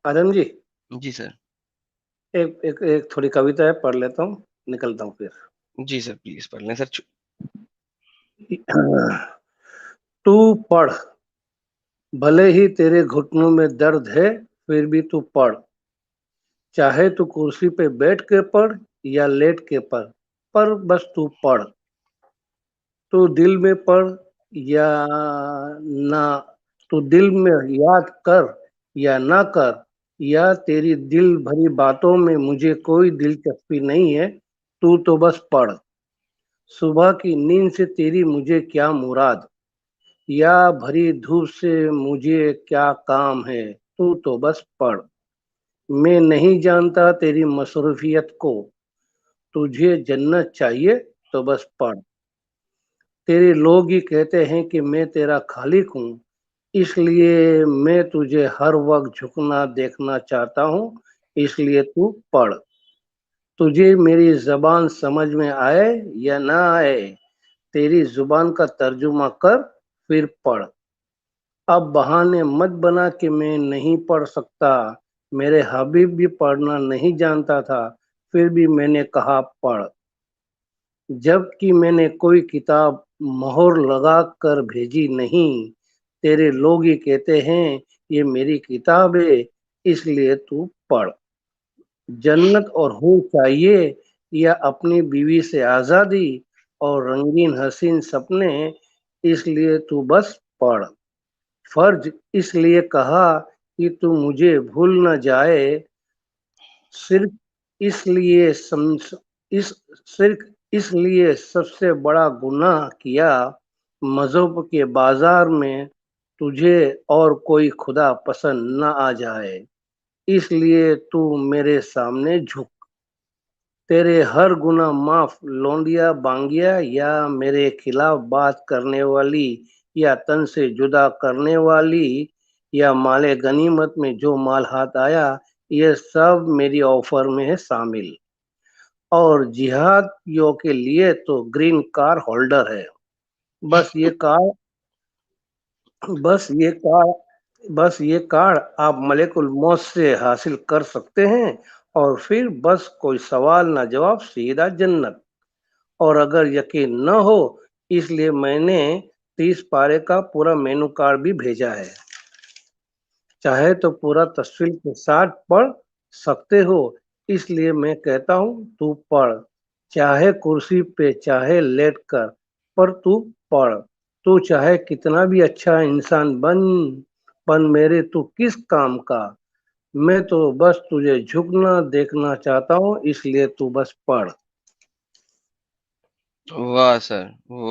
आजम जी, जी sir. एक थोड़ी कविता है, पढ़ लेता हूँ, निकलता हूँ फिर। जी सर, प्लीज पढ़ लें सर। तू पढ़, भले ही तेरे घुटनों में दर्द है, फिर भी तू पढ़। चाहे तू कुर्सी पे बैठ के पढ़ या लेट के पढ़, पर बस तू पढ़। तू दिल में पढ़ या ना, तू दिल में याद कर या ना कर, या तेरी दिल भरी बातों में मुझे कोई दिलचस्पी नहीं है। तू तो बस पढ़। सुबह की नींद से तेरी मुझे क्या मुराद, या भरी धूप से मुझे क्या काम है। तू तो बस पढ़। मैं नहीं जानता तेरी मसरूफियत को, तुझे जन्नत चाहिए तो बस पढ़। तेरे लोग ही कहते हैं कि मैं तेरा खालिक हूँ, इसलिए मैं तुझे हर वक्त झुकना देखना चाहता हूँ। इसलिए तू पढ़। तुझे मेरी जबान समझ में आए या ना आए, तेरी जुबान का तर्जुमा कर फिर पढ़। अब बहाने मत बना कि मैं नहीं पढ़ सकता। मेरे हबीब भी पढ़ना नहीं जानता था, फिर भी मैंने कहा पढ़। जबकि मैंने कोई किताब मोहर लगा कर भेजी नहीं, तेरे लोग ही कहते हैं ये मेरी किताब है, इसलिए तू पढ़। जन्नत और हूर चाहिए या अपनी बीवी से आजादी और रंगीन हसीन सपने, इसलिए तू बस पढ़। फर्ज इसलिए कहा कि तू मुझे भूल न जाए, सिर्फ इसलिए इस सिर्फ इसलिए सबसे बड़ा गुनाह किया, मजहब के बाजार में तुझे और कोई खुदा पसंद न आ जाए, इसलिए तू मेरे सामने झुक। तेरे हर गुना माफ लौंडिया बांगिया, या मेरे खिलाफ बात करने वाली, या तन से जुदा करने वाली, या माले गनीमत में जो माल हाथ आया, ये सब मेरी ऑफर में है शामिल। और जिहादियों के लिए तो ग्रीन कार होल्डर है। बस ये कार बस ये कार बस ये कार्ड आप मलिकुल मौत से हासिल कर सकते हैं, और फिर बस कोई सवाल ना जवाब, सीधा जन्नत। और अगर यकीन न हो, इसलिए मैंने 30 पारे का पूरा मेनू कार्ड भी भेजा है। चाहे तो पूरा तफसील के साथ पढ़ सकते हो, इसलिए मैं कहता हूँ तू पढ़। चाहे कुर्सी पे चाहे लेट कर, पर तू पढ़। तू चाहे कितना भी अच्छा इंसान बन मेरे तू किस काम का। मैं तो बस तुझे झुकना देखना चाहता हूँ, इसलिए तू बस पढ़। वाह सर, वाह।